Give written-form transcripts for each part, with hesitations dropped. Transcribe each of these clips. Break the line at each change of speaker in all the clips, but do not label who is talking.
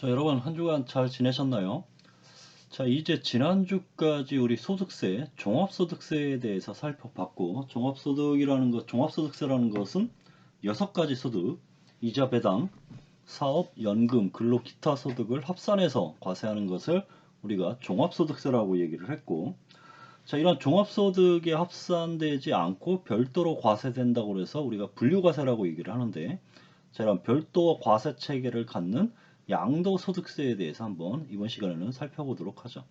자, 여러분 한 주간 잘 지내셨나요? 자, 이제 지난주까지 우리 소득세, 종합소득세에 대해서 살펴봤고, 종합소득세라는 것은 6가지 소득, 이자 배당, 사업, 연금, 근로, 기타 소득을 합산해서 과세하는 것을 우리가 종합소득세라고 얘기를 했고, 자, 이런 종합소득에 합산되지 않고 별도로 과세된다고 해서 우리가 분류과세라고 얘기를 하는데, 자, 이런 별도 과세 체계를 갖는 양도소득세에 대해서 한번 이번 시간에는 살펴보도록 하죠.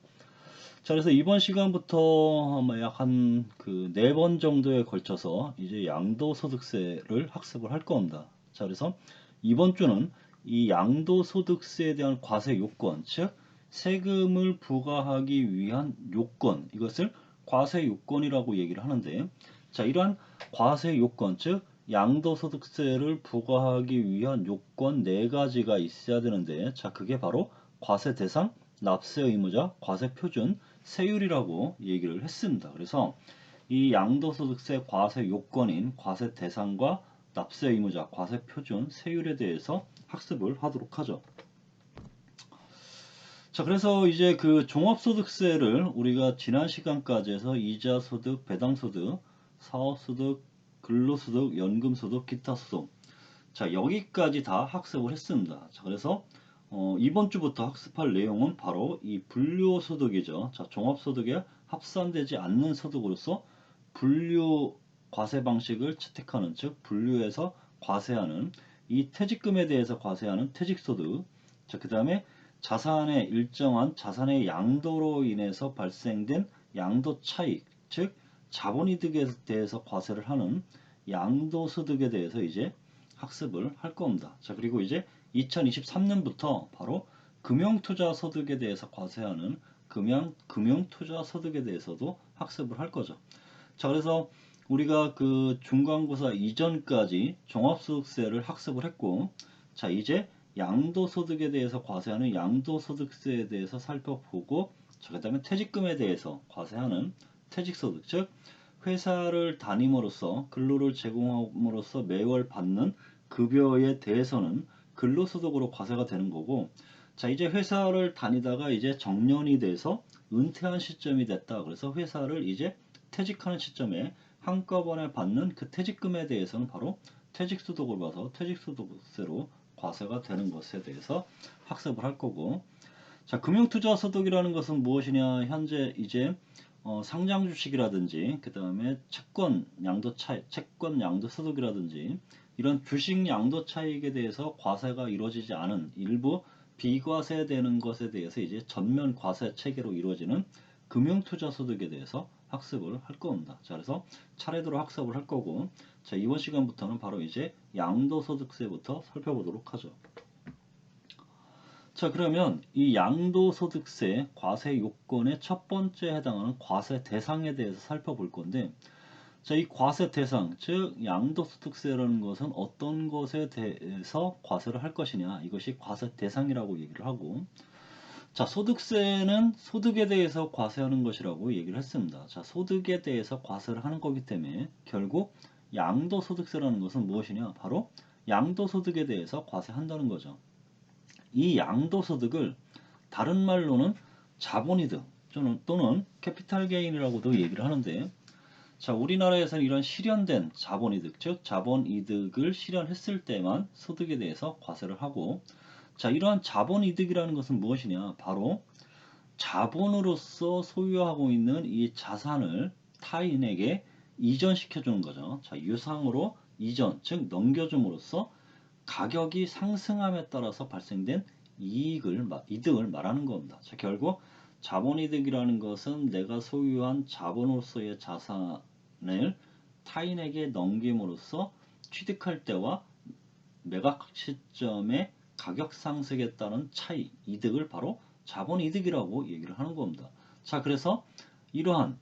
자, 그래서 이번 시간부터 아마 약 한 그 4번 정도에 걸쳐서 이제 양도소득세를 학습을 할 겁니다. 자, 그래서 이번 주는 이 양도소득세에 대한 과세 요건, 즉 세금을 부과하기 위한 요건, 이것을 과세 요건이라고 얘기를 하는데, 자, 이러한 과세 요건, 즉 양도소득세를 부과하기 위한 요건 4가지가 있어야 되는데, 자, 그게 바로 과세 대상, 납세 의무자, 과세 표준, 세율이라고 얘기를 했습니다. 그래서 이 양도소득세 과세 요건인 과세 대상과 납세 의무자, 과세 표준, 세율에 대해서 학습을 하도록 하죠. 자, 그래서 이제 그 종합소득세를 우리가 지난 시간까지 해서 이자소득, 배당소득, 사업소득, 근로소득, 연금소득, 기타소득, 자, 여기까지 다 학습을 했습니다. 자, 그래서 이번 주부터 학습할 내용은 바로 이 분류소득이죠. 자, 종합소득에 합산되지 않는 소득으로서 분류 과세 방식을 채택하는, 즉 분류해서 과세하는 이 퇴직금에 대해서 과세하는 퇴직소득. 자, 그 다음에 자산의 일정한 자산의 양도로 인해서 발생된 양도 차익, 즉 자본이득에 대해서 과세를 하는 양도소득에 대해서 이제 학습을 할 겁니다. 자, 그리고 이제 2023년부터 바로 금융투자소득에 대해서 과세하는 금융투자소득에 대해서도 학습을 할 거죠. 자, 그래서 우리가 그 중간고사 이전까지 종합소득세를 학습을 했고, 자, 이제 양도소득에 대해서 과세하는 양도소득세에 대해서 살펴보고, 자, 그 다음에 퇴직금에 대해서 과세하는 퇴직소득, 즉 회사를 다님으로써 근로를 제공함으로써 매월 받는 급여에 대해서는 근로소득으로 과세가 되는 거고, 자, 이제 회사를 다니다가 이제 정년이 돼서 은퇴한 시점이 됐다. 그래서 회사를 이제 퇴직하는 시점에 한꺼번에 받는 그 퇴직금에 대해서는 바로 퇴직소득을 봐서 퇴직소득세로 과세가 되는 것에 대해서 학습을 할 거고, 자, 금융투자소득이라는 것은 무엇이냐? 현재 이제 상장 주식이라든지 그 다음에 채권 양도 소득이라든지 이런 주식 양도 차익에 대해서 과세가 이루어지지 않은 일부 비과세되는 것에 대해서 이제 전면 과세 체계로 이루어지는 금융투자소득에 대해서 학습을 할 겁니다. 자, 그래서 차례대로 학습을 할 거고, 자, 이번 시간부터는 바로 이제 양도소득세부터 살펴보도록 하죠. 자, 그러면 이 양도소득세 과세 요건의 첫 번째 해당하는 과세 대상에 대해서 살펴볼 건데, 자, 이 과세 대상, 즉 양도소득세라는 것은 어떤 것에 대해서 과세를 할 것이냐, 이것이 과세 대상이라고 얘기를 하고, 자, 소득세는 소득에 대해서 과세하는 것이라고 얘기를 했습니다. 자, 소득에 대해서 과세를 하는 거기 때문에 결국 양도소득세라는 것은 무엇이냐, 바로 양도소득에 대해서 과세한다는 거죠. 이 양도소득을 다른 말로는 자본이득 또는 캐피탈 게인이라고도 얘기를 하는데, 자, 우리나라에서는 이런 실현된 자본이득, 즉 자본이득을 실현했을 때만 소득에 대해서 과세를 하고, 자, 이러한 자본이득이라는 것은 무엇이냐? 바로 자본으로서 소유하고 있는 이 자산을 타인에게 이전시켜주는 거죠. 자, 유상으로 이전, 즉 넘겨줌으로써 가격이 상승함에 따라서 발생된 이득을 말하는 겁니다. 자, 결국 자본이득이라는 것은 내가 소유한 자본으로서의 자산을 타인에게 넘김으로써 취득할 때와 매각 시점의 가격 상승에 따른 차이, 이득을 바로 자본이득이라고 얘기를 하는 겁니다. 자, 그래서 이러한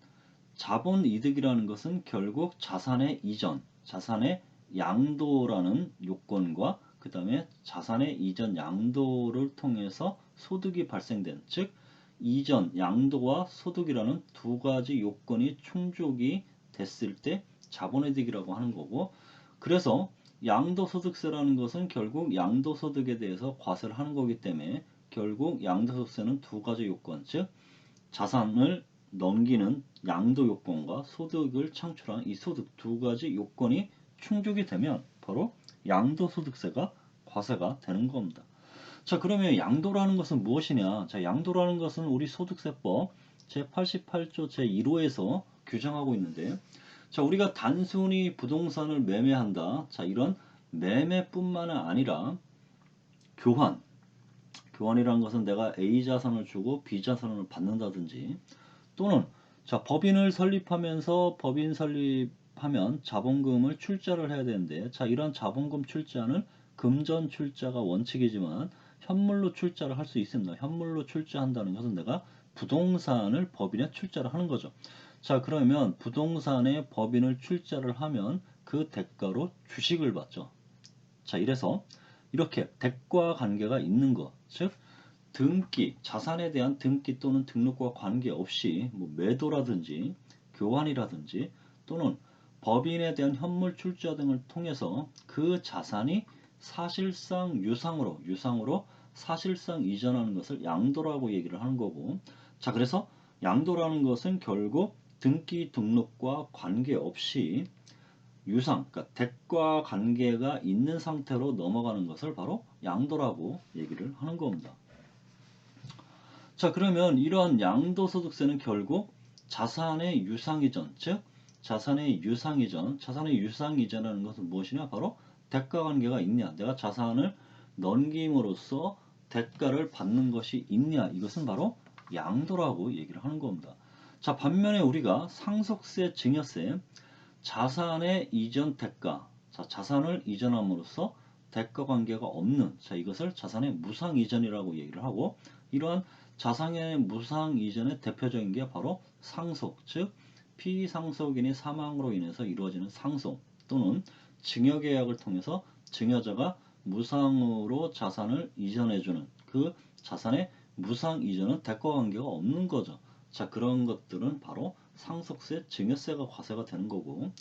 자본이득이라는 것은 결국 자산의 이전, 자산의 양도라는 요건과 그 다음에 자산의 이전 양도를 통해서 소득이 발생된, 즉 이전 양도와 소득이라는 두 가지 요건이 충족이 됐을 때 자본이득이라고 하는 거고, 그래서 양도소득세라는 것은 결국 양도소득에 대해서 과세를 하는 거기 때문에 결국 양도소득세는 두 가지 요건, 즉 자산을 넘기는 양도 요건과 소득을 창출하는 이 소득 두 가지 요건이 충족이 되면 바로 양도소득세가 과세가 되는 겁니다. 자, 그러면 양도라는 것은 무엇이냐? 자, 양도라는 것은 우리 소득세법 제88조 제1호에서 규정하고 있는데, 자, 우리가 단순히 부동산을 매매한다. 자, 이런 매매뿐만 아니라 교환이라는 것은 내가 A 자산을 주고 B 자산을 받는다든지, 또는 자, 법인을 설립하면서 법인 설립하면 자본금을 출자를 해야 되는데, 자, 이런 자본금 출자는 금전 출자가 원칙이지만 현물로 출자를 할 수 있습니다. 현물로 출자한다는 것은 내가 부동산을 법인에 출자를 하는 거죠. 자, 그러면 부동산에 법인을 출자를 하면 그 대가로 주식을 받죠. 자, 이래서 이렇게 대가 관계가 있는 것, 즉 등기, 자산에 대한 등기 또는 등록과 관계없이 뭐 매도라든지 교환이라든지 또는 법인에 대한 현물 출자 등을 통해서 그 자산이 사실상 유상으로 사실상 이전하는 것을 양도라고 얘기를 하는 거고, 자, 그래서 양도라는 것은 결국 등기 등록과 관계없이 그러니까 대가 관계가 있는 상태로 넘어가는 것을 바로 양도라고 얘기를 하는 겁니다. 자, 그러면 이러한 양도소득세는 결국 자산의 유상이전, 즉 자산의 유상이전이라는 것은 무엇이냐? 바로 대가 관계가 있냐? 내가 자산을 넘김으로써 대가를 받는 것이 있냐? 이것은 바로 양도라고 얘기를 하는 겁니다. 자, 반면에 우리가 상속세, 증여세, 자산의 이전 대가, 자, 자산을 이전함으로써 대가 관계가 없는, 자, 이것을 자산의 무상 이전이라고 얘기를 하고, 이러한 자산의 무상 이전의 대표적인 게 바로 상속, 즉 피상속인이 사망으로 인해서 이루어지는 상속, 또는 증여계약을 통해서 증여자가 무상으로 자산을 이전해주는 그 자산의 무상 이전은 대가 관계가 없는 거죠. 자, 그런 것들은 바로 상속세, 증여세가 과세가 되는 거고,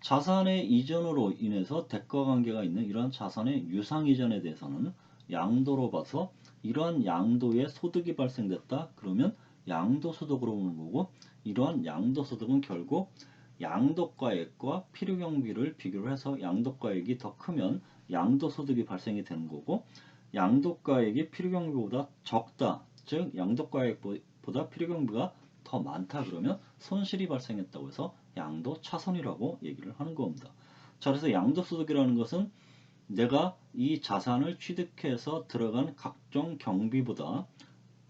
자산의 이전으로 인해서 대가 관계가 있는 이러한 자산의 유상 이전에 대해서는 양도로 봐서 이러한 양도에 소득이 발생됐다. 그러면 양도소득으로 보는 거고, 이러한 양도소득은 결국 양도가액과 필요경비를 비교를 해서 양도가액이 더 크면 양도소득이 발생이 되는 거고, 양도가액이 필요경비보다 적다. 즉 양도가액보다 필요경비가 더 많다 그러면 손실이 발생했다고 해서 양도차손이라고 얘기를 하는 겁니다. 자, 그래서 양도소득이라는 것은 내가 이 자산을 취득해서 들어간 각종 경비보다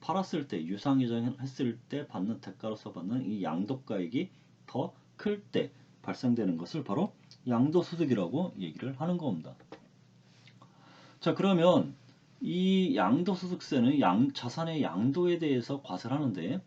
팔았을 때, 유상이전 했을 때 받는 대가로서 받는 이 양도가액이 더 클 때 발생되는 것을 바로 양도소득이라고 얘기를 하는 겁니다. 자, 그러면 이 양도소득세는 자산의 양도에 대해서 과세를 하는데,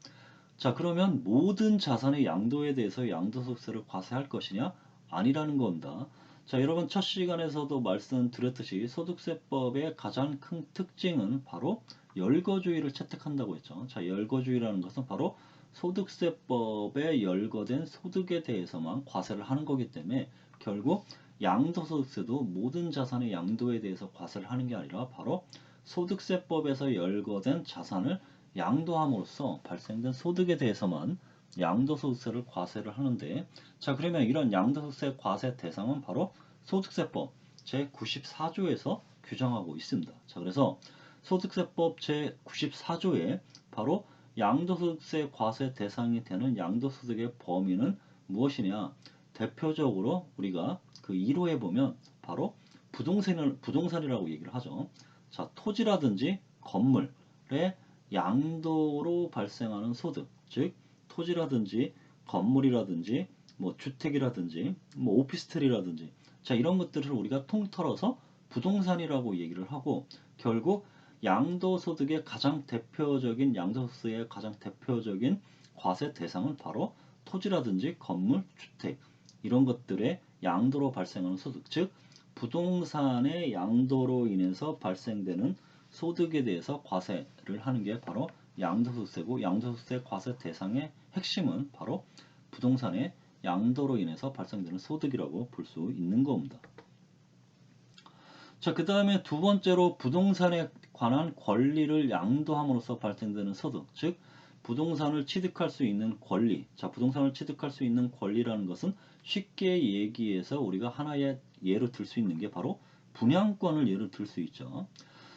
자, 그러면 모든 자산의 양도에 대해서 양도소득세를 과세할 것이냐? 아니라는 겁니다. 자, 여러분 첫 시간에서도 말씀드렸듯이 소득세법의 가장 큰 특징은 바로 열거주의를 채택한다고 했죠. 자, 열거주의라는 것은 바로 소득세법에 열거된 소득에 대해서만 과세를 하는 거기 때문에 결국 양도소득세도 모든 자산의 양도에 대해서 과세를 하는 게 아니라 바로 소득세법에서 열거된 자산을 양도함으로써 발생된 소득에 대해서만 양도소득세를 과세를 하는데, 자, 그러면 이런 양도소득세 과세 대상은 바로 소득세법 제94조에서 규정하고 있습니다. 자, 그래서 소득세법 제94조에 바로 양도소득세 과세 대상이 되는 양도소득의 범위는 무엇이냐? 대표적으로 우리가 그 1호에 보면 바로 부동산이라고 얘기를 하죠. 자, 토지라든지 건물의 양도로 발생하는 소득, 즉 토지라든지 건물이라든지 뭐 주택이라든지 뭐 오피스텔이라든지, 자, 이런 것들을 우리가 통틀어서 부동산이라고 얘기를 하고, 결국 양도소득의 가장 대표적인 양도소득의 가장 대표적인 과세 대상은 바로 토지라든지 건물, 주택, 이런 것들의 양도로 발생하는 소득, 즉 부동산의 양도로 인해서 발생되는 소득에 대해서 과세를 하는 게 바로 양도소득세고, 양도소득세 과세 대상의 핵심은 바로 부동산의 양도로 인해서 발생되는 소득이라고 볼 수 있는 겁니다. 자, 그 다음에 두 번째로 부동산에 관한 권리를 양도함으로써 발생되는 소득, 즉 부동산을 취득할 수 있는 권리. 자, 부동산을 취득할 수 있는 권리라는 것은 쉽게 얘기해서 우리가 하나의 예로 들 수 있는 게 바로 분양권을 예로 들 수 있죠.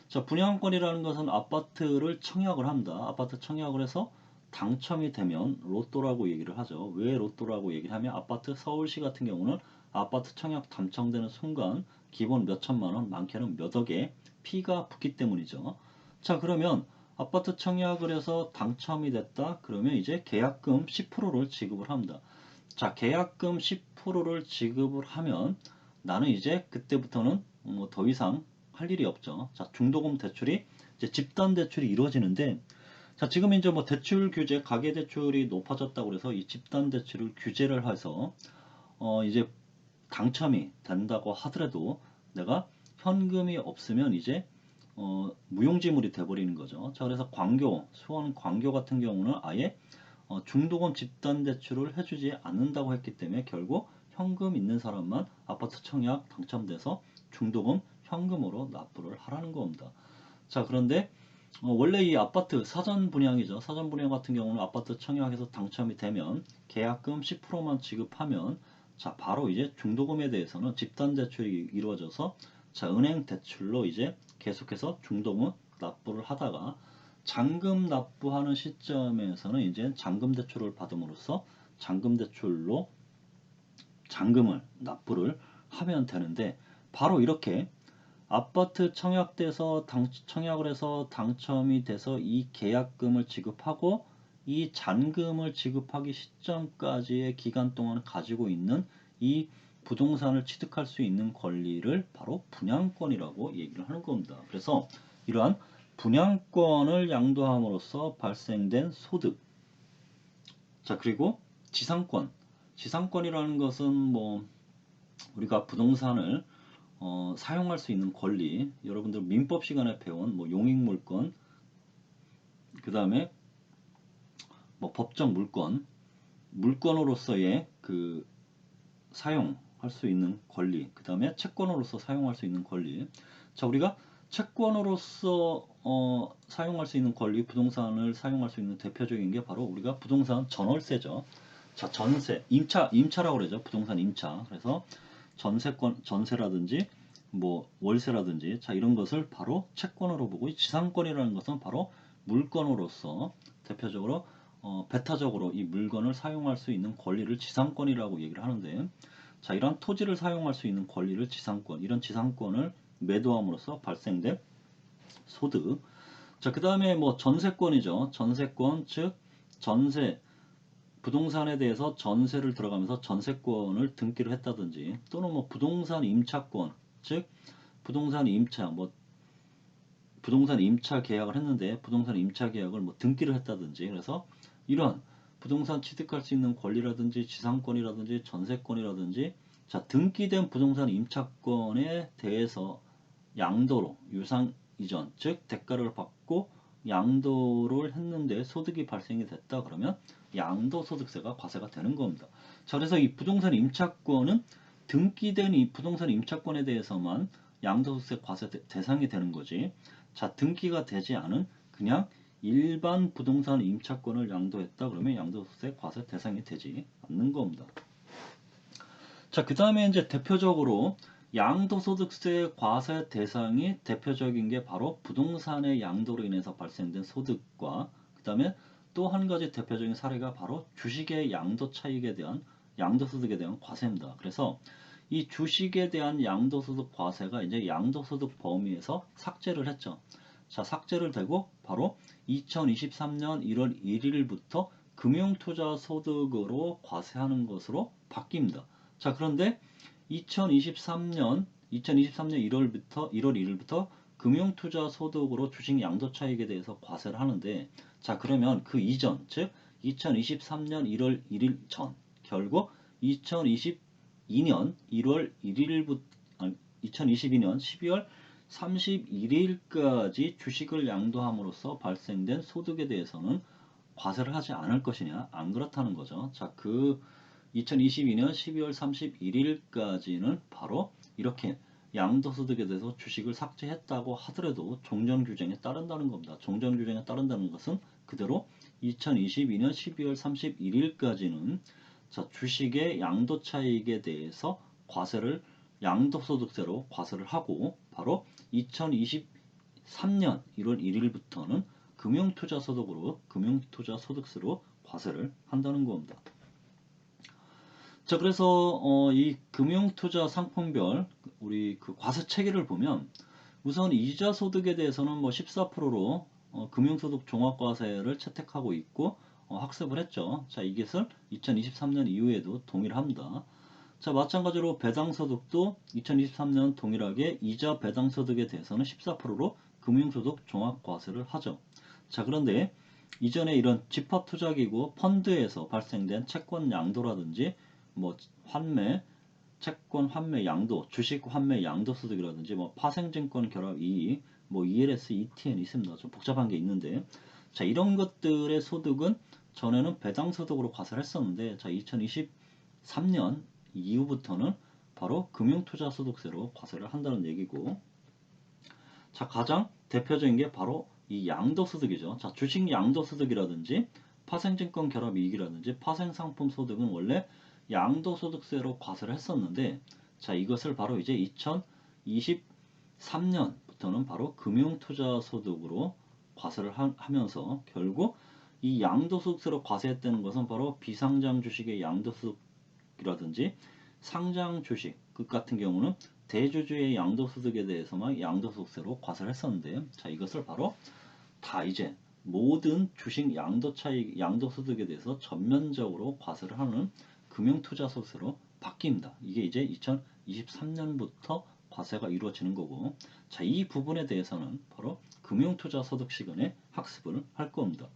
자, 분양권이라는 것은 아파트를 청약을 합니다. 아파트 청약을 해서 당첨이 되면 로또라고 얘기를 하죠. 왜 로또라고 얘기를 하면 아파트 서울시 같은 경우는 아파트 청약 당첨되는 순간 기본 몇 천만 원, 많게는 몇 억의 피가 붙기 때문이죠. 자, 그러면 아파트 청약을 해서 당첨이 됐다. 그러면 이제 계약금 10%를 지급을 합니다. 자, 계약금 10%를 지급을 하면 나는 이제 그때부터는 뭐 더 이상 할 일이 없죠. 자, 중도금 대출이 이제 집단 대출이 이루어지는데, 자, 지금 이제 뭐 대출 규제, 가계 대출이 높아졌다고 그래서 이 집단 대출을 규제를 해서 이제 당첨이 된다고 하더라도 내가 현금이 없으면 이제 무용지물이 돼버리는 거죠. 자, 그래서 광교, 수원 광교 같은 경우는 아예 중도금 집단 대출을 해주지 않는다고 했기 때문에 결국 현금 있는 사람만 아파트 청약 당첨돼서 중도금 현금으로 납부를 하라는 겁니다. 자, 그런데 원래 이 아파트 사전 분양이죠. 사전 분양 같은 경우는 아파트 청약해서 당첨이 되면 계약금 10%만 지급하면 자, 바로 이제 중도금에 대해서는 집단 대출이 이루어져서 자, 은행 대출로 이제 계속해서 중도금 납부를 하다가 잔금 납부하는 시점에서는 이제 잔금 대출을 받음으로써 잔금 대출로 잔금을 납부를 하면 되는데 바로 이렇게 아파트 청약을 해서 당첨이 돼서 이 계약금을 지급하고 이 잔금을 지급하기 시점까지의 기간 동안 가지고 있는 이 부동산을 취득할 수 있는 권리를 바로 분양권이라고 얘기를 하는 겁니다. 그래서 이러한 분양권을 양도함으로써 발생된 소득. 자, 그리고 지상권. 지상권이라는 것은 뭐 우리가 부동산을 사용할 수 있는 권리, 여러분들 민법 시간에 배운 뭐 용익물권, 그 다음에 뭐 법정 물권, 물권으로서의 그 사용할 수 있는 권리, 그 다음에 채권으로서 사용할 수 있는 권리. 자, 우리가 채권으로서 사용할 수 있는 권리, 부동산을 사용할 수 있는 대표적인 게 바로 우리가 부동산 전월세죠. 자, 전세, 임차라고 그러죠. 부동산 임차. 그래서 전세라든지 뭐 월세라든지 자, 이런 것을 바로 채권으로 보고 이 지상권이라는 것은 바로 물건으로서 대표적으로 배타적으로 이 물건을 사용할 수 있는 권리를 지상권이라고 얘기를 하는데 자, 이런 토지를 사용할 수 있는 권리를 지상권, 이런 지상권을 매도함으로써 발생된 소득. 자, 그 다음에 뭐 전세권이죠. 전세권, 즉 전세, 부동산에 대해서 전세를 들어가면서 전세권을 등기를 했다든지 또는 뭐 부동산 임차권, 즉 부동산 임차, 뭐 부동산 임차 계약을 했는데 부동산 임차 계약을 뭐 등기를 했다든지 그래서 이런 부동산 취득할 수 있는 권리라든지 지상권이라든지 전세권이라든지 자, 등기된 부동산 임차권에 대해서 양도로 유상 이전 즉 대가를 받고 양도를 했는데 소득이 발생이 됐다 그러면 양도소득세가 과세가 되는 겁니다. 자, 그래서 이 부동산 임차권은 등기된 이 부동산 임차권에 대해서만 양도소득세 과세 대상이 되는 거지. 자, 등기가 되지 않은 그냥 일반 부동산 임차권을 양도했다 그러면 양도소득세 과세 대상이 되지 않는 겁니다. 자, 그 다음에 이제 대표적으로 양도소득세 과세 대상이 대표적인 게 바로 부동산의 양도로 인해서 발생된 소득과 그 다음에 또 한 가지 대표적인 사례가 바로 주식의 양도 차익에 대한 양도소득에 대한 과세입니다. 그래서 이 주식에 대한 양도소득 과세가 이제 양도소득 범위에서 삭제를 했죠. 자, 삭제를 되고 바로 2023년 1월 1일부터 금융투자소득으로 과세하는 것으로 바뀝니다. 자, 그런데 2023년 1월 1일부터 금융투자소득으로 주식 양도차익에 대해서 과세를 하는데 자, 그러면 그 이전 즉 2023년 1월 1일 전 결국 2022년 1월 1일부터 2022년 12월 31일까지 주식을 양도함으로써 발생된 소득에 대해서는 과세를 하지 않을 것이냐? 안 그렇다는 거죠. 자, 그 2022년 12월 31일까지는 바로 이렇게 양도소득에 대해서 주식을 삭제했다고 하더라도 종전규정에 따른다는 겁니다. 종전규정에 따른다는 것은 그대로 2022년 12월 31일까지는 자, 주식의 양도차익에 대해서 과세를 양도소득세로 과세를 하고 바로 2023년 1월 1일부터는 금융투자소득세로 과세를 한다는 겁니다. 자, 그래서 이 금융투자 상품별 우리 그 과세 체계를 보면 우선 이자 소득에 대해서는 뭐 14%로 금융소득 종합과세를 채택하고 있고 학습을 했죠. 자, 이것을 2023년 이후에도 동일합니다. 자, 마찬가지로 배당소득도 2023년 동일하게 이자 배당소득에 대해서는 14%로 금융소득 종합과세를 하죠. 자, 그런데 이전에 이런 집합투자기구 펀드에서 발생된 채권 양도라든지 뭐 환매, 채권 환매 양도, 주식 환매 양도 소득이라든지 뭐 파생증권 결합 이익, 뭐 ELS, ETN 있습니다. 좀 복잡한 게 있는데 자, 이런 것들의 소득은 전에는 배당 소득으로 과세를 했었는데 자, 2023년 이후부터는 바로 금융투자소득세로 과세를 한다는 얘기고 자, 가장 대표적인 게 바로 이 양도소득이죠. 자, 주식 양도소득이라든지 파생증권 결합이익이라든지 파생상품 소득은 원래 양도소득세로 과세를 했었는데 자, 이것을 바로 이제 2023년부터는 바로 금융투자소득으로 과세를 하면서 결국 이 양도소득세로 과세했다는 것은 바로 비상장 주식의 양도소득이라든지 상장 주식 그 같은 경우는 대주주의 양도소득에 대해서만 양도소득세로 과세를 했었는데 자, 이것을 바로 다 이제 모든 주식 양도차익 양도소득에 대해서 전면적으로 과세를 하는 금융투자소득세로 바뀝니다. 이게 이제 2023년부터 과세가 이루어지는 거고 자, 이 부분에 대해서는 바로 금융투자소득 시간에 학습을 할 겁니다.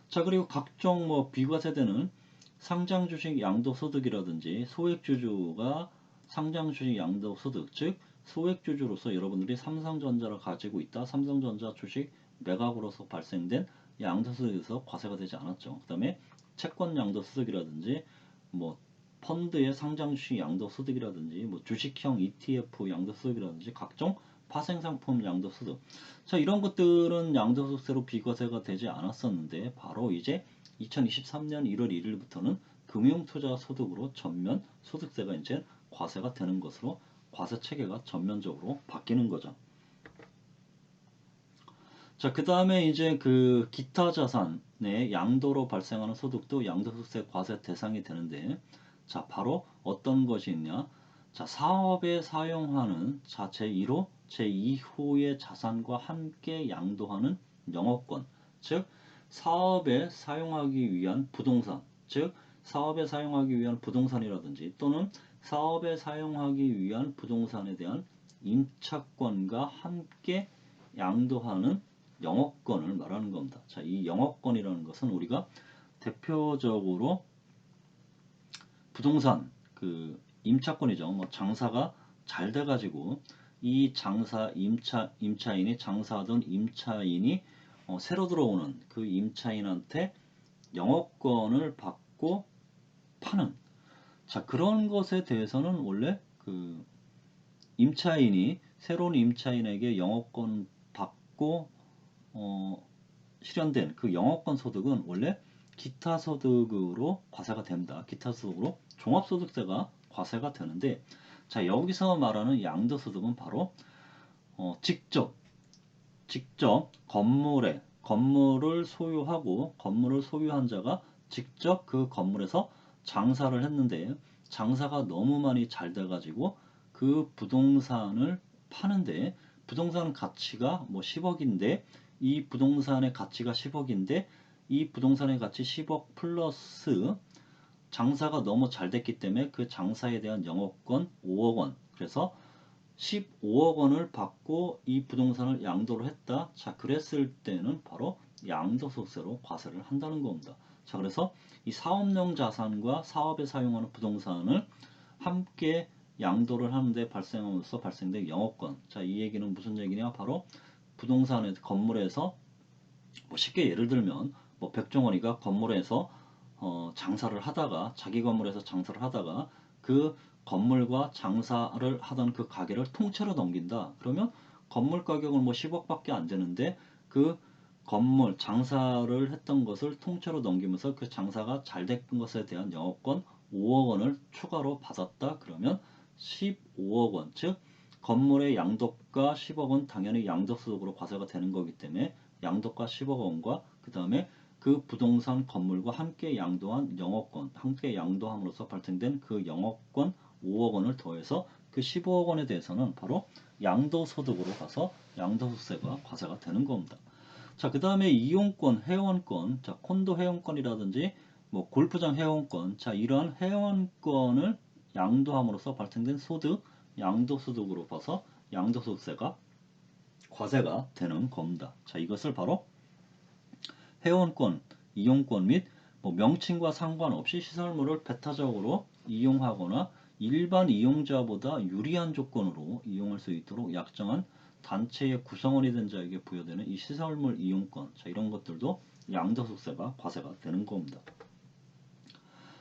자, 그리고 각종 뭐 비과세되는 상장주식 양도소득이라든지 소액주주가 상장주식 양도소득 즉 소액주주로서 여러분들이 삼성전자를 가지고 있다. 삼성전자 주식 매각으로서 발생된 양도소득에서 과세가 되지 않았죠. 그 다음에 채권 양도소득이라든지 뭐 펀드의 상장주식 양도소득이라든지 뭐 주식형 ETF 양도소득이라든지 각종 파생상품 양도소득 자, 이런 것들은 양도소득세로 비과세가 되지 않았었는데 바로 이제 2023년 1월 1일부터는 금융투자소득으로 전면 소득세가 이제 과세가 되는 것으로 과세 체계가 전면적으로 바뀌는 거죠. 자, 그 다음에 이제 그 기타 자산의 양도로 발생하는 소득도 양도소득세 과세 대상이 되는데 자, 바로 어떤 것이 있냐? 자, 사업에 사용하는 자, 제1호, 제2호의 자산과 함께 양도하는 영업권, 즉 사업에 사용하기 위한 부동산, 즉 사업에 사용하기 위한 부동산이라든지 또는 사업에 사용하기 위한 부동산에 대한 임차권과 함께 양도하는 영업권을 말하는 겁니다. 자, 이 영업권이라는 것은 우리가 대표적으로 부동산 그 임차권이죠. 뭐 장사가 잘 돼가지고 이 임차인이 장사하던 임차인이 새로 들어오는 그 임차인한테 영업권을 받고 파는 자, 그런 것에 대해서는 원래 그 임차인이 새로운 임차인에게 영업권 받고 실현된 그 영업권 소득은 원래 기타 소득으로 과세가 됩니다. 기타 소득으로 종합소득세가 과세가 되는데 자, 여기서 말하는 양도소득은 바로 직접 건물을 소유하고 건물을 소유한 자가 직접 그 건물에서 장사를 했는데 장사가 너무 많이 잘 돼가지고 그 부동산을 파는데 부동산 가치가 뭐 10억인데 이 부동산의 가치가 10억인데 이 부동산의 가치 10억 플러스 장사가 너무 잘 됐기 때문에 그 장사에 대한 영업권 5억 원 그래서 15억 원을 받고 이 부동산을 양도를 했다. 자, 그랬을 때는 바로 양도소득세로 과세를 한다는 겁니다. 자, 그래서 이 사업용 자산과 사업에 사용하는 부동산을 함께 양도를 하는데 발생하면서 발생된 영업권. 자, 이 얘기는 무슨 얘기냐? 바로 부동산의 건물에서 뭐 쉽게 예를 들면 뭐 백종원이가 건물에서 장사를 하다가 자기 건물에서 장사를 하다가 그 건물과 장사를 하던 그 가게를 통째로 넘긴다. 그러면 건물 가격은 뭐 10억밖에 안 되는데 그 건물 장사를 했던 것을 통째로 넘기면서 그 장사가 잘 된 것에 대한 영업권 5억 원을 추가로 받았다. 그러면 15억 원, 즉 건물의 양도가 10억 원 당연히 양도소득으로 과세가 되는 거기 때문에 양도가 10억 원과 그 다음에 그 부동산 건물과 함께 양도한 영업권, 함께 양도함으로써 발생된 그 영업권 5억 원을 더해서 그 15억 원에 대해서는 바로 양도소득으로 가서 양도소득세가 과세가 되는 겁니다. 자, 그 다음에 이용권, 회원권, 자, 콘도 회원권이라든지 뭐 골프장 회원권, 자, 이러한 회원권을 양도함으로써 발생된 소득, 양도소득으로 봐서 양도소득세가 과세가 되는 겁니다. 자, 이것을 바로 회원권, 이용권 및 뭐 명칭과 상관없이 시설물을 배타적으로 이용하거나 일반 이용자보다 유리한 조건으로 이용할 수 있도록 약정한 단체의 구성원이 된 자에게 부여되는 이 시설물 이용권, 자, 이런 것들도 양도소득세가 과세가 되는 겁니다.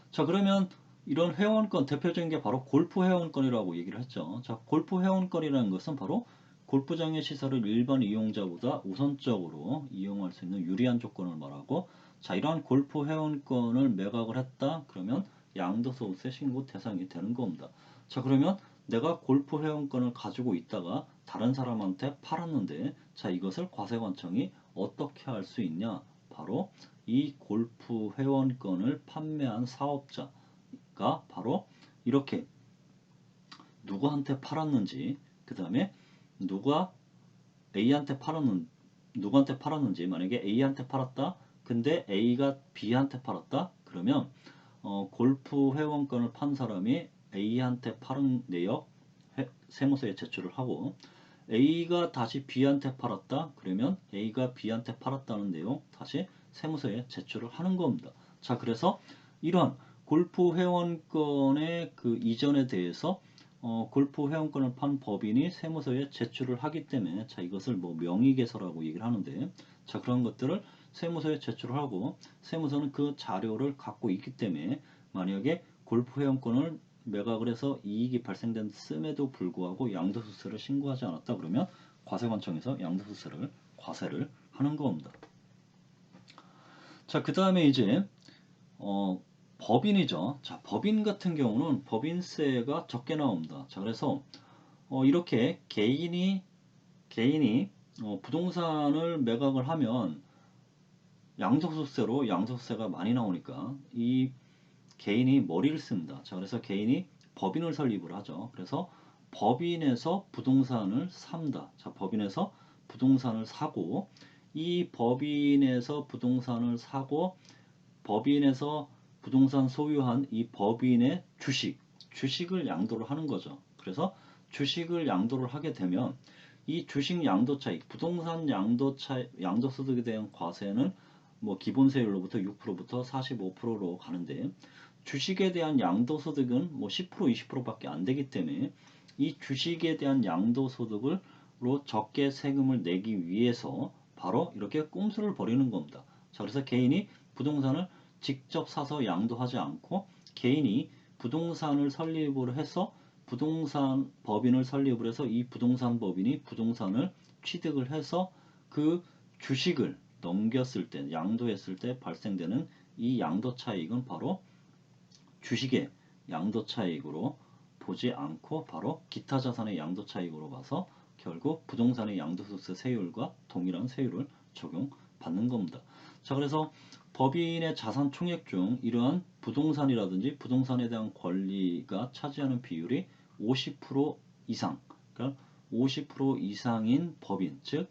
자, 그러면 이런 회원권 대표적인 게 바로 골프 회원권이라고 얘기를 했죠. 자, 골프 회원권이라는 것은 바로 골프장의 시설을 일반 이용자보다 우선적으로 이용할 수 있는 유리한 조건을 말하고, 자, 이러한 골프 회원권을 매각을 했다. 그러면 양도소득세 신고 대상이 되는 겁니다. 자, 그러면 내가 골프 회원권을 가지고 있다가 다른 사람한테 팔았는데, 자, 이것을 과세관청이 어떻게 할 수 있냐? 바로 이 골프 회원권을 판매한 사업자가 바로 이렇게 누구한테 팔았는지, 그 다음에 누가 A한테 누구한테 팔았는지, 만약에 A한테 팔았다. 근데 A가 B한테 팔았다. 그러면 골프 회원권을 판 사람이 A한테 팔은 내역 세무서에 제출을 하고, A가 다시 B한테 팔았다. 그러면 A가 B한테 팔았다는 내용 다시 세무서에 제출을 하는 겁니다. 자, 그래서 이러한 골프 회원권의 그 이전에 대해서 골프 회원권을 판 법인이 세무서에 제출을 하기 때문에, 자, 이것을 뭐 명의개설이라고 얘기를 하는데, 자, 그런 것들을 세무서에 제출을 하고 세무서는 그 자료를 갖고 있기 때문에 만약에 골프 회원권을 매각을 해서 이익이 발생됐음에도 불구하고 양도소득세를 신고하지 않았다 그러면 과세관청에서 양도소득세를 과세를 하는 겁니다. 자, 그 다음에 이제 법인이죠. 자, 법인 같은 경우는 법인세가 적게 나옵니다. 자, 그래서 이렇게 개인이 부동산을 매각을 하면 양도소득세가 많이 나오니까 이 개인이 머리를 씁니다. 자, 그래서 개인이 법인을 설립을 하죠. 그래서 법인에서 부동산을 산다. 자, 법인에서 부동산을 사고, 이 법인에서 부동산을 사고, 법인에서 부동산 소유한 이 법인의 주식을 양도를 하는 거죠. 그래서 주식을 양도를 하게 되면 이 주식 양도 차익, 부동산 양도소득에 대한 과세는 뭐 기본세율로부터 6%부터 45%로 가는데, 주식에 대한 양도소득은 뭐 10%, 20%밖에 안 되기 때문에 이 주식에 대한 양도소득으로 적게 세금을 내기 위해서 바로 이렇게 꼼수를 벌이는 겁니다. 자, 그래서 개인이 부동산을 직접 사서 양도하지 않고 개인이 부동산을 설립을 해서 부동산 법인을 설립을 해서 이 부동산 법인이 부동산을 취득을 해서 그 주식을 넘겼을 때, 양도했을 때 발생되는 이 양도 차익은 바로 주식의 양도 차익으로 보지 않고 바로 기타 자산의 양도 차익으로 봐서 결국 부동산의 양도소득세 세율과 동일한 세율을 적용받는 겁니다. 자, 그래서 법인의 자산 총액 중 이러한 부동산이라든지 부동산에 대한 권리가 차지하는 비율이 50% 이상, 그러니까 50% 이상인 법인, 즉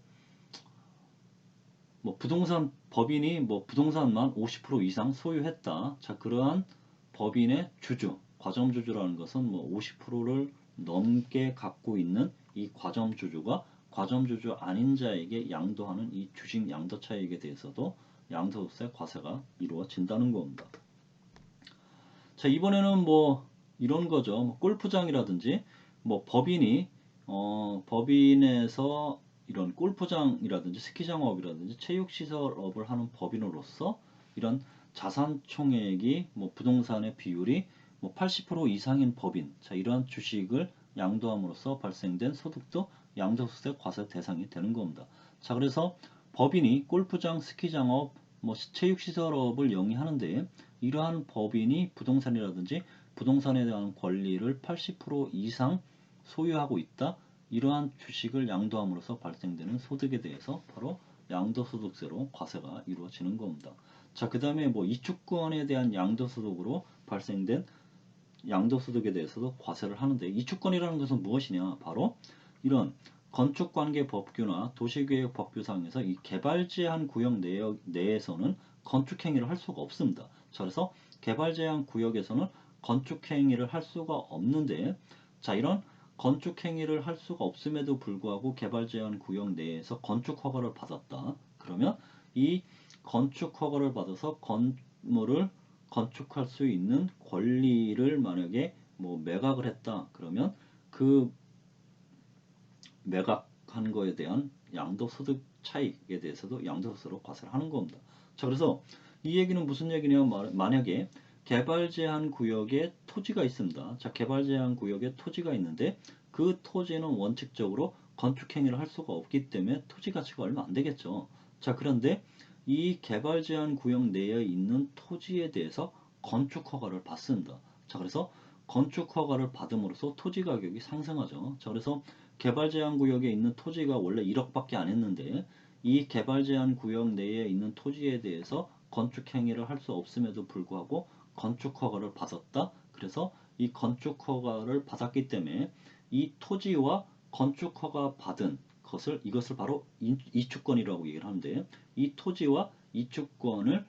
뭐 부동산 법인이 뭐 부동산만 50% 이상 소유했다. 자, 그러한 법인의 과점주주라는 것은 뭐 50%를 넘게 갖고 있는 이 과점주주가 과점주주 아닌 자에게 양도하는 이 주식 양도 차익에 대해서도 양도소득세 과세가 이루어진다는 겁니다. 자, 이번에는 뭐 이런 거죠. 뭐 골프장이라든지 뭐 법인에서 이런 골프장이라든지 스키장업이라든지 체육시설업을 하는 법인으로서 이런 자산 총액이 뭐 부동산의 비율이 뭐 80% 이상인 법인, 자 이러한 주식을 양도함으로써 발생된 소득도 양도소득세 과세 대상이 되는 겁니다. 자 그래서 법인이 골프장, 스키장업, 뭐 체육시설업을 영위하는데 이러한 법인이 부동산이라든지 부동산에 대한 권리를 80% 이상 소유하고 있다. 이러한 주식을 양도함으로써 발생되는 소득에 대해서 바로 양도소득세로 과세가 이루어지는 겁니다. 자, 그 다음에 뭐 이주권에 대한 양도소득으로 발생된 양도소득에 대해서도 과세를 하는데 이주권이라는 것은 무엇이냐? 바로 이런 건축관계법규나 도시계획법규상에서 이 개발제한 구역 내에서는 건축행위를 할 수가 없습니다. 자, 그래서 개발제한 구역에서는 건축행위를 할 수가 없는데 자, 이런 건축행위를 할 수가 없음에도 불구하고 개발제한 구역 내에서 건축허가를 받았다. 그러면 이 건축허가를 받아서 건물을 건축할 수 있는 권리를 만약에 뭐 매각을 했다. 그러면 그 매각한 거에 대한 양도소득 차익에 대해서도 양도소득으로 과세를 하는 겁니다. 자, 그래서 이 얘기는 무슨 얘기냐면 만약에 개발 제한 구역에 토지가 있습니다. 자, 개발 제한 구역에 토지가 있는데 그 토지는 원칙적으로 건축 행위를 할 수가 없기 때문에 토지 가치가 얼마 안 되겠죠. 자, 그런데 이 개발 제한 구역 내에 있는 토지에 대해서 건축 허가를 받습니다. 자, 그래서 건축 허가를 받음으로써 토지 가격이 상승하죠. 자, 그래서 개발 제한 구역에 있는 토지가 원래 1억밖에 안 했는데 이 개발 제한 구역 내에 있는 토지에 대해서 건축 행위를 할 수 없음에도 불구하고 건축 허가를 받았다. 그래서 이 건축 허가를 받았기 때문에 이 토지와 건축 허가 받은 것을 이것을 바로 이주권이라고 얘기를 하는데 이 토지와 이주권을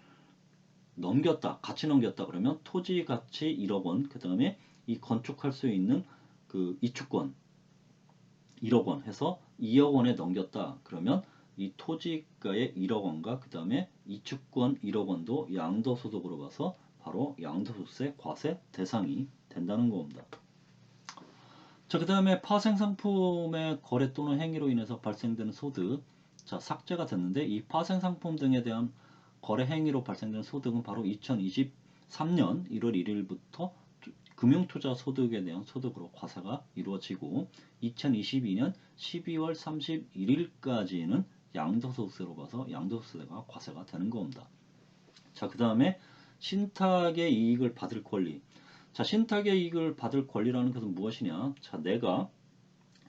넘겼다. 같이 넘겼다. 그러면 토지 가치 1억 원, 그 다음에 이 건축할 수 있는 그 이주권 1억 원 해서 2억 원에 넘겼다. 그러면 이 토지가의 1억 원과 그 다음에 이주권 1억 원도 양도소득으로 봐서 바로 양도소득세 과세 대상이 된다는 겁니다. 자, 그 다음에 파생상품의 거래 또는 행위로 인해서 발생되는 소득. 자, 삭제가 됐는데 이 파생상품 등에 대한 거래 행위로 발생되는 소득은 바로 2023년 1월 1일부터 금융투자 소득에 대한 소득으로 과세가 이루어지고 2022년 12월 31일까지는 양도소득세로 봐서 양도소득세가 과세가 되는 겁니다. 자, 그 다음에 신탁의 이익을 받을 권리. 자, 신탁의 이익을 받을 권리라는 것은 무엇이냐? 자, 내가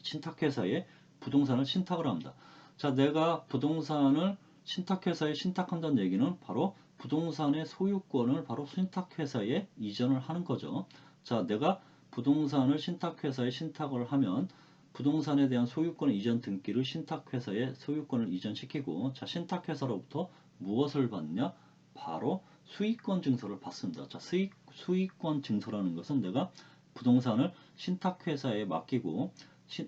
신탁회사에 부동산을 신탁을 합니다. 자, 내가 부동산을 신탁회사에 신탁한다는 얘기는 바로 부동산의 소유권을 바로 신탁회사에 이전을 하는 거죠. 자, 내가 부동산을 신탁회사에 신탁을 하면 부동산에 대한 소유권 이전 등기를 신탁회사에 소유권을 이전시키고 자, 신탁회사로부터 무엇을 받냐? 바로 수익권 증서를 받습니다. 자, 수익권 증서라는 것은 내가 부동산을 신탁회사에 맡기고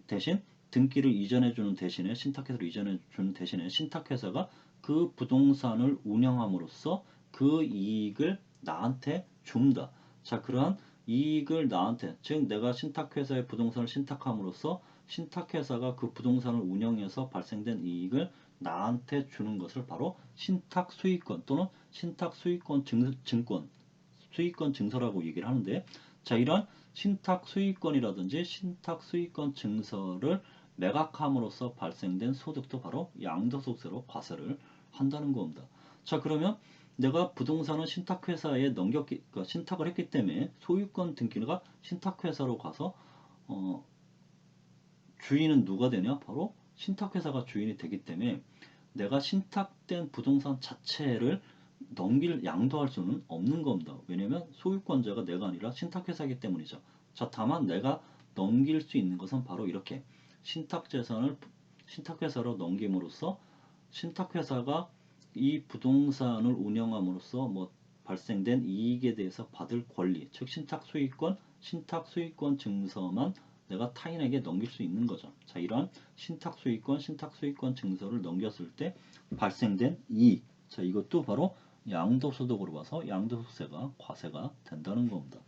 대신 등기를 이전해주는 대신에 신탁회사로 이전해주는 대신에 신탁회사가 그 부동산을 운영함으로써 그 이익을 나한테 줍니다. 자, 그러한 이익을 나한테, 즉 내가 신탁회사에 부동산을 신탁함으로써 신탁회사가 그 부동산을 운영해서 발생된 이익을 나한테 주는 것을 바로 신탁수익권 또는 신탁수익권 증권, 수익권 증서라고 얘기를 하는데 자, 이런 신탁수익권이라든지 신탁수익권 증서를 매각함으로써 발생된 소득도 바로 양도소득세로 과세를 한다는 겁니다. 자, 그러면 내가 부동산을 신탁회사에 그러니까 신탁을 했기 때문에 소유권 등기가 신탁회사로 가서 주인은 누가 되냐? 바로 신탁회사가 주인이 되기 때문에 내가 신탁된 부동산 자체를 양도할 수는 없는 겁니다. 왜냐면 소유권자가 내가 아니라 신탁회사이기 때문이죠. 자, 다만 내가 넘길 수 있는 것은 바로 이렇게 신탁재산을 신탁회사로 넘김으로써 신탁회사가 이 부동산을 운영함으로써 뭐 발생된 이익에 대해서 받을 권리, 즉 신탁수익권, 신탁수익권 증서만 내가 타인에게 넘길 수 있는 거죠. 자, 이러한 신탁수익권, 신탁수익권 증서를 넘겼을 때 발생된 이익, 자, 이것도 바로 양도소득으로 봐서 양도소득세가 과세가 된다는 겁니다.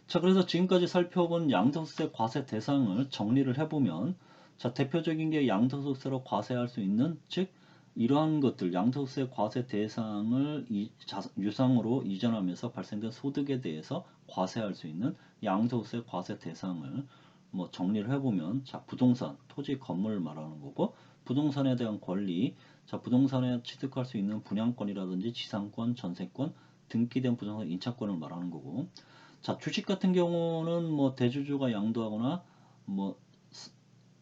자, 그래서 지금까지 살펴본 양도소득세 과세 대상을 정리를 해보면 자, 대표적인 게 양도소득세로 과세할 수 있는 즉 이러한 것들 양도세 과세 대상을 유상으로 이전하면서 발생된 소득에 대해서 과세할 수 있는 양도세 과세 대상을 뭐 정리를 해보면, 자, 부동산, 토지, 건물을 말하는 거고, 부동산에 대한 권리, 자, 부동산에 취득할 수 있는 분양권이라든지 지상권, 전세권, 등기된 부동산 인차권을 말하는 거고, 자, 주식 같은 경우는 뭐 대주주가 양도하거나 뭐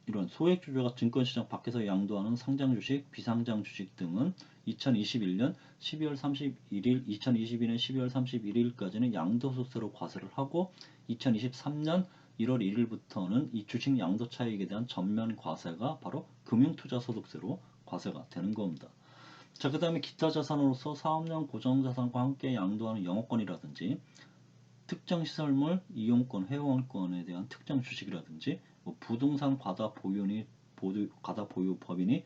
이런 소액주주가 증권시장 밖에서 양도하는 상장주식, 비상장주식 등은 2021년 12월 31일, 2022년 12월 31일까지는 양도소득세로 과세를 하고 2023년 1월 1일부터는 이 주식 양도차익에 대한 전면 과세가 바로 금융투자소득세로 과세가 되는 겁니다. 자, 그 다음에 기타 자산으로서 사업용 고정자산과 함께 양도하는 영업권이라든지 특정 시설물 이용권, 회원권에 대한 특정 주식이라든지 뭐 부동산 과다 보유 법인이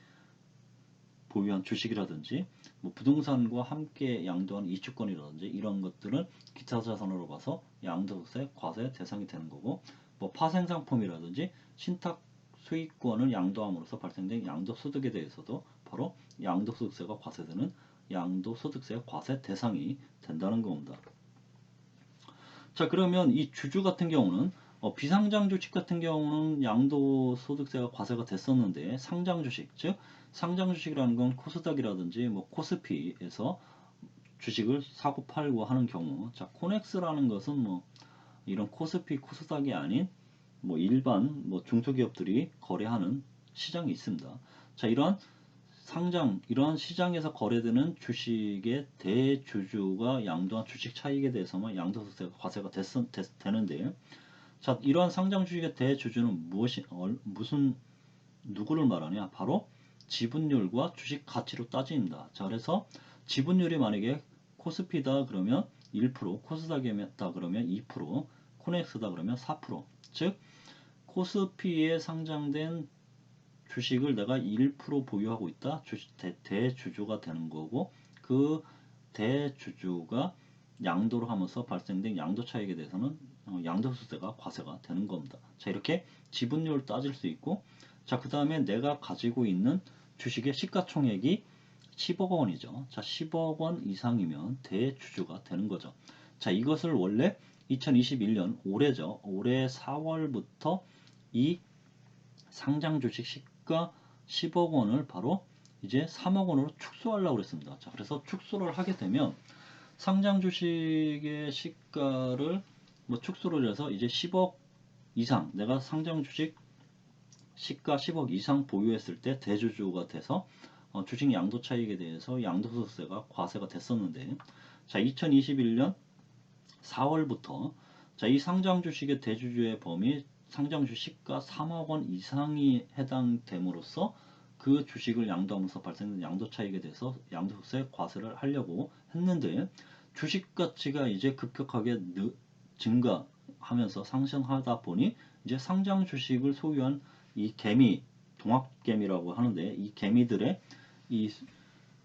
보유한 주식이라든지 뭐 부동산과 함께 양도한 이주권이라든지 이런 것들은 기타 자산으로 봐서 양도세 과세 대상이 되는 거고, 뭐 파생상품이라든지 신탁 수익권을 양도함으로써 발생된 양도소득에 대해서도 바로 양도소득세가 과세되는 양도소득세 과세 대상이 된다는 겁니다. 자, 그러면 이 주주 같은 경우는 비상장 주식 같은 경우는 양도소득세가 과세가 됐었는데, 상장 주식, 즉 상장 주식이라는 건 코스닥이라든지 뭐 코스피에서 주식을 사고 팔고 하는 경우, 자, 코넥스라는 것은 뭐 이런 코스피, 코스닥이 아닌 뭐 일반 뭐 중소기업들이 거래하는 시장이 있습니다. 자, 이러한 시장에서 거래되는 주식의 대주주가 양도한 주식 차익에 대해서만 양도소득세가 과세가 되는데, 자, 이러한 상장 주식의 대주주는 무슨 누구를 말하냐? 바로 지분율과 주식 가치로 따집니다. 자, 그래서 지분율이 만약에 코스피다 그러면 1%, 코스닥이다 그러면 2%, 코넥스다 그러면 4%. 즉 코스피에 상장된 주식을 내가 1% 보유하고 있다. 대주주가 되는 거고, 그 대주주가 양도를 하면서 발생된 양도 차익에 대해서는 양도소득세가 과세가 되는 겁니다. 자, 이렇게 지분율을 따질 수 있고, 자, 그 다음에 내가 가지고 있는 주식의 시가총액이 10억 원이죠. 자, 10억 원 이상이면 대주주가 되는 거죠. 자, 이것을 원래 2021년 올해죠. 올해 4월부터 이 상장 주식 시가 10억 원을 바로 이제 3억 원으로 축소하려고 그랬습니다. 자, 그래서 축소를 하게 되면 상장 주식의 시가를 뭐 축소를 해서 이제 10억 이상, 내가 상장 주식 시가 10억 이상 보유했을 때 대주주가 돼서 주식 양도 차익에 대해서 양도소득세가 과세가 됐었는데, 자, 2021년 4월부터 자, 이 상장 주식의 대주주의 범위 상장 주식가 3억 원 이상이 해당됨으로써 그 주식을 양도하면서 발생된 양도 차익에 대해서 양도세 과세를 하려고 했는데, 주식 가치가 이제 급격하게 증가하면서 상승하다 보니 이제 상장 주식을 소유한 이 개미, 동학개미라고 하는데, 이 개미들의 이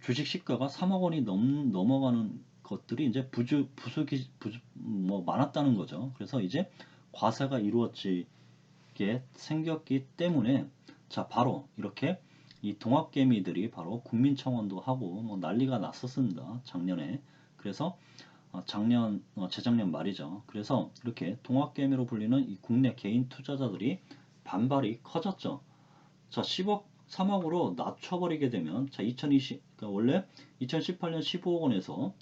주식 시가가 3억 원이 넘어가는 것들이 이제 뭐 많았다는 거죠. 그래서 이제 과세가 이루어지게 생겼기 때문에, 자, 바로 이렇게 이 동학개미들이 바로 국민청원도 하고 뭐 난리가 났었습니다. 작년에. 그래서 재작년 말이죠. 그래서 이렇게 동학개미로 불리는 이 국내 개인 투자자들이 반발이 커졌죠. 자, 3억으로 낮춰버리게 되면, 자, 그러니까 원래 2018년 15억 원에서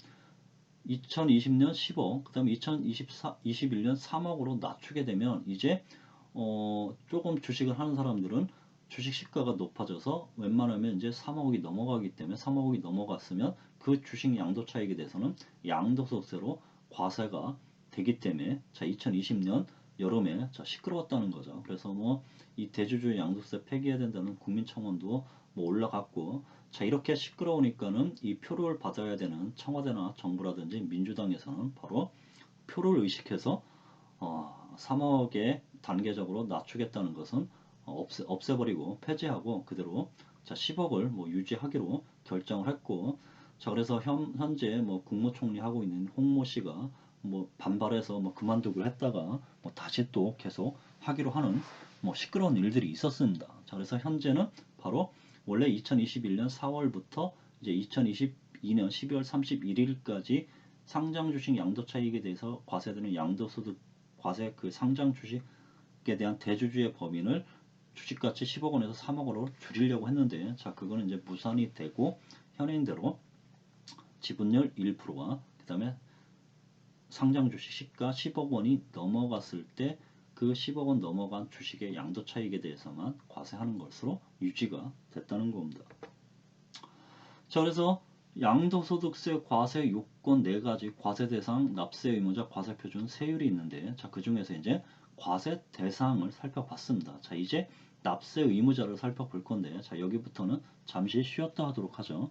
2020년 10억, 그 다음에 2021년 3억으로 낮추게 되면, 이제, 조금 주식을 하는 사람들은 주식 시가가 높아져서 웬만하면 이제 3억이 넘어가기 때문에 3억이 넘어갔으면 그 주식 양도 차익에 대해서는 양도소득세로 과세가 되기 때문에, 자, 2020년 여름에 자, 시끄러웠다는 거죠. 그래서 뭐 이 대주주 양도세 폐기해야 된다는 국민청원도 뭐 올라갔고, 자, 이렇게 시끄러우니까는 이 표를 받아야 되는 청와대나 정부라든지 민주당에서는 바로 표를 의식해서 3억에 단계적으로 낮추겠다는 것은 없애버리고 폐지하고 그대로 자, 10억을 뭐 유지하기로 결정을 했고, 자, 그래서 현재 뭐 국무총리 하고 있는 홍모 씨가 뭐 반발해서 뭐 그만두기로 했다가 뭐 다시 또 계속 하기로 하는 뭐 시끄러운 일들이 있었습니다. 자, 그래서 현재는 바로 원래 2021년 4월부터 이제 2022년 12월 31일까지 상장 주식 양도 차익에 대해서 과세되는 양도소득 과세 그 상장 주식에 대한 대주주의 범위를 주식가치 10억 원에서 3억 원으로 줄이려고 했는데, 자, 그거는 이제 무산이 되고 현행대로 지분율 1%와 그 다음에 상장 주식 시가 10억 원이 넘어갔을 때 그 10억 원 넘어간 주식의 양도 차익에 대해서만 과세하는 것으로 유지가 됐다는 겁니다. 자, 그래서 양도소득세 과세 요건 4가지, 과세 대상, 납세 의무자, 과세 표준, 세율이 있는데, 자, 그 중에서 이제 과세 대상을 살펴봤습니다. 자, 이제 납세 의무자를 살펴볼 건데, 자, 여기부터는 잠시 쉬었다 하도록 하죠.